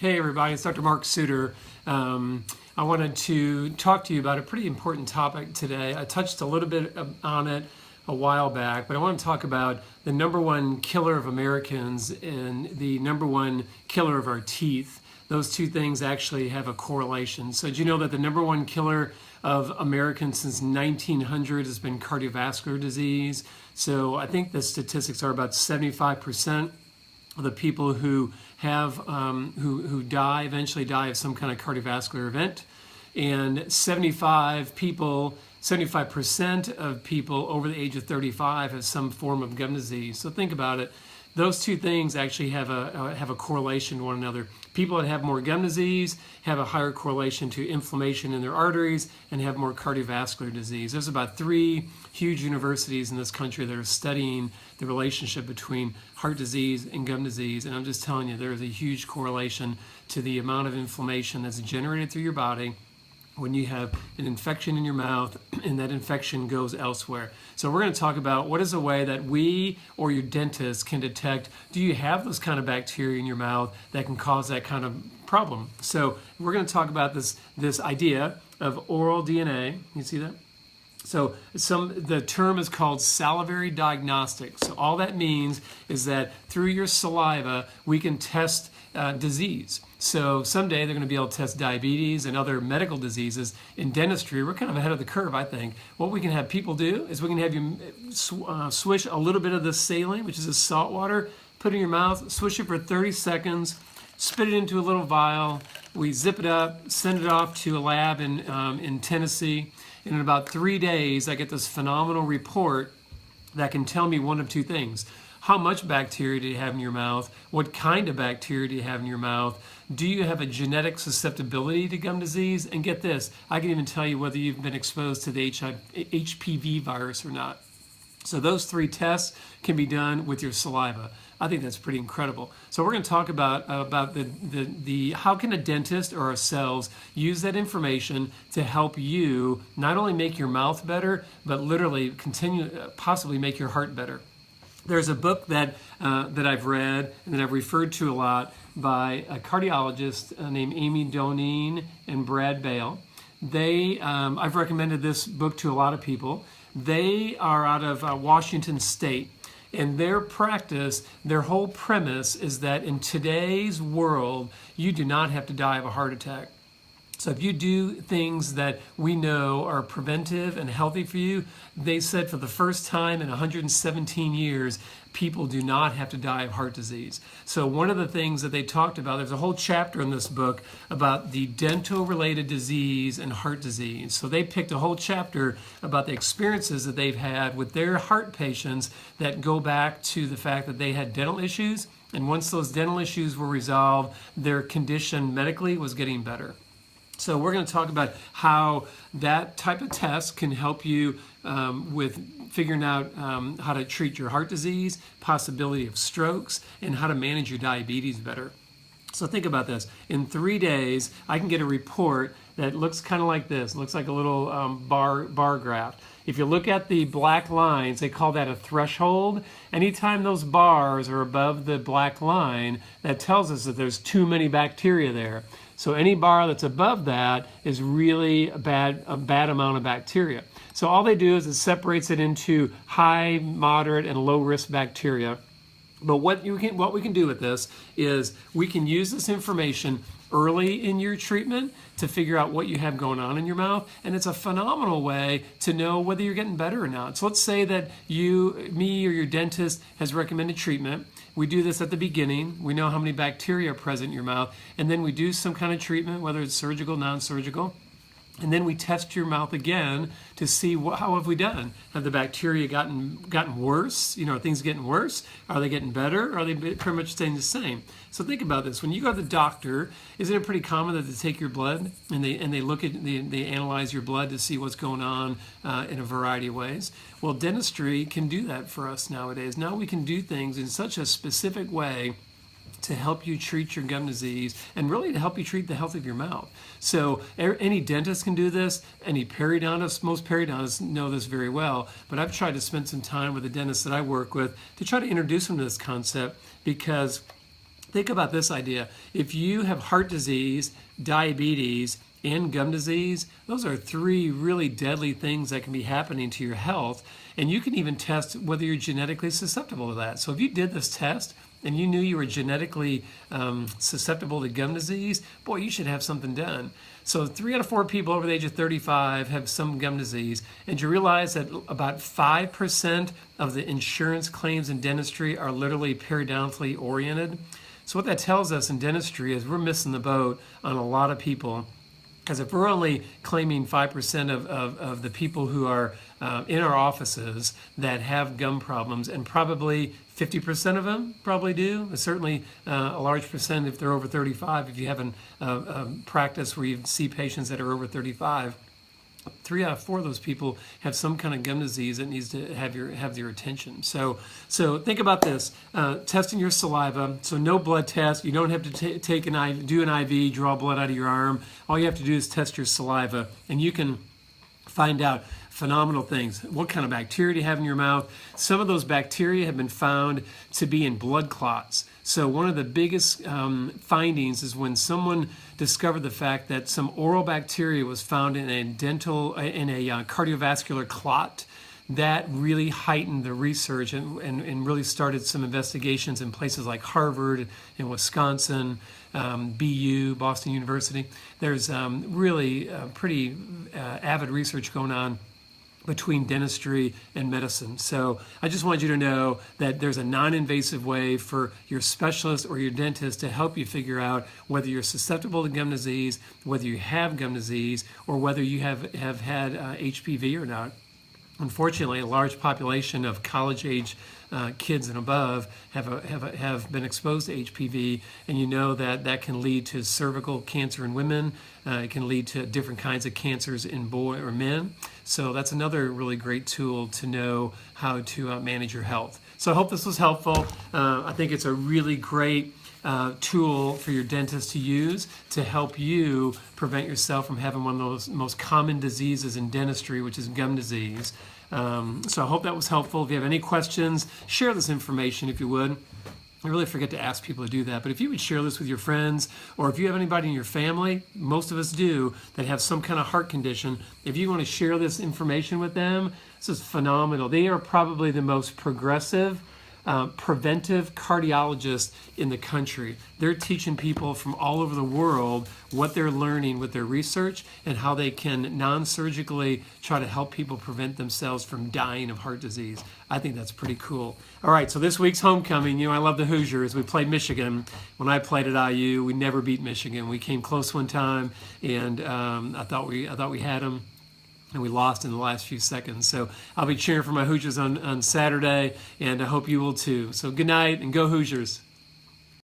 Hey everybody, it's Dr. Mark Sutor. I wanted to talk to you about a pretty important topic today. I touched a little bit on it a while back, but I want to talk about the number one killer of Americans and the number one killer of our teeth. Those two things actually have a correlation. So did you know that the number one killer of Americans since 1900 has been cardiovascular disease? So I think the statistics are about 75% of the people who have who die eventually die of some kind of cardiovascular event, and 75% of people over the age of 35 have some form of gum disease. So think about it. Those two things actually have a correlation to one another. People that have more gum disease have a higher correlation to inflammation in their arteries and have more cardiovascular disease. There's about 3 huge universities in this country that are studying the relationship between heart disease and gum disease, and I'm just telling you, there is a huge correlation to the amount of inflammation that's generated through your body when you have an infection in your mouth and that infection goes elsewhere. So we're going to talk about what is a way that we or your dentist can detect, do you have those kind of bacteria in your mouth that can cause that kind of problem? So we're going to talk about this idea of oral DNA. You see that? So the term is called salivary diagnostics. So all that means is that through your saliva, we can test disease. So someday they're going to be able to test diabetes and other medical diseases. In dentistry, we're kind of ahead of the curve, I think. What we can have people do is we can have you swish a little bit of the saline, which is the salt water, put it in your mouth, swish it for 30 seconds, spit it into a little vial. We zip it up, send it off to a lab in Tennessee. And in about 3 days, I get this phenomenal report that can tell me one of two things. How much bacteria do you have in your mouth? What kind of bacteria do you have in your mouth? Do you have a genetic susceptibility to gum disease? And get this, I can even tell you whether you've been exposed to the HPV virus or not. So those 3 tests can be done with your saliva. I think that's pretty incredible. So we're going to talk about the how can a dentist or ourselves use that information to help you not only make your mouth better, but literally possibly make your heart better. There's a book that I've read and that I've referred to a lot by a cardiologist named Amy Doneen and Brad Bale. I've recommended this book to a lot of people. They are out of Washington State. In their practice, their whole premise is that in today's world, you do not have to die of a heart attack. So if you do things that we know are preventive and healthy for you, they said for the first time in 117 years, people do not have to die of heart disease. So one of the things that they talked about, there's a whole chapter in this book about the dental-related disease and heart disease. So they picked a whole chapter about the experiences that they've had with their heart patients that go back to the fact that they had dental issues, and once those dental issues were resolved, their condition medically was getting better. So we're going to talk about how that type of test can help you with figuring out how to treat your heart disease, possibility of strokes, and how to manage your diabetes better. So think about this. In 3 days, I can get a report that looks kind of like this. It looks like a little bar graph. If you look at the black lines, they call that a threshold. Anytime those bars are above the black line, that tells us that there's too many bacteria there. So any bar that's above that is really a bad amount of bacteria. So all they do is it separates it into high, moderate, and low risk bacteria. But what we can do with this is we can use this information early in your treatment to figure out what you have going on in your mouth, and it's a phenomenal way to know whether you're getting better or not. So let's say that me or your dentist has recommended treatment. We do this at the beginning. We know how many bacteria are present in your mouth, and then we do some kind of treatment, whether it's surgical, non-surgical. And then we test your mouth again to see how have we done. Have the bacteria gotten worse? Are things getting worse? Are they getting better? Or are they pretty much staying the same? So think about this. When you go to the doctor, isn't it pretty common that they take your blood and they analyze your blood to see what's going on in a variety of ways? Well, dentistry can do that for us nowadays. Now we can do things in such a specific way to help you treat your gum disease and really to help you treat the health of your mouth. So any dentist can do this, any periodontist, most periodontists know this very well, but I've tried to spend some time with the dentists that I work with to try to introduce them to this concept because Think about this idea. If you have heart disease, diabetes, and gum disease, those are three really deadly things that can be happening to your health. And you can even test whether you're genetically susceptible to that. So if you did this test and you knew you were genetically susceptible to gum disease, boy, you should have something done. So 3 out of 4 people over the age of 35 have some gum disease. And you realize that about 5% of the insurance claims in dentistry are literally periodontally oriented. So what that tells us in dentistry is we're missing the boat on a lot of people. Because if we're only claiming 5% of the people who are in our offices that have gum problems, and probably 50% of them probably do, certainly a large percent if they're over 35, if you have a practice where you see patients that are over 35, 3 out of 4 of those people have some kind of gum disease that needs to have your attention. So think about this: testing your saliva. So no blood test. You don't have to do an IV, draw blood out of your arm. All you have to do is test your saliva, and you can find out phenomenal things. What kind of bacteria do you have in your mouth? Some of those bacteria have been found to be in blood clots. So one of the biggest findings is when someone discovered the fact that some oral bacteria was found in a cardiovascular clot. That really heightened the research and really started some investigations in places like Harvard and Wisconsin, BU, Boston University. There's really pretty avid research going on between dentistry and medicine. So I just want you to know that there's a non-invasive way for your specialist or your dentist to help you figure out whether you're susceptible to gum disease, whether you have gum disease, or whether you have had HPV or not. Unfortunately, a large population of college-age kids and above have been exposed to HPV, and you know that can lead to cervical cancer in women. It can lead to different kinds of cancers in boys or men. So that's another really great tool to know how to manage your health. So I hope this was helpful. I think it's a really great tool for your dentist to use to help you prevent yourself from having one of those most common diseases in dentistry, which is gum disease. So I hope that was helpful. If you have any questions, share this information if you would. I really forget to ask people to do that, but if you would share this with your friends, or if you have anybody in your family, most of us do, that have some kind of heart condition, if you want to share this information with them, this is phenomenal. They are probably the most progressive preventive cardiologists in the country. They're teaching people from all over the world what they're learning with their research and how they can non-surgically try to help people prevent themselves from dying of heart disease. I think that's pretty cool. All right, so this week's homecoming, I love the Hoosiers. We played Michigan. When I played at IU, we never beat Michigan. We came close one time, and I thought we had them. And we lost in the last few seconds. So I'll be cheering for my Hoosiers on Saturday, and I hope you will too. So good night, and go Hoosiers.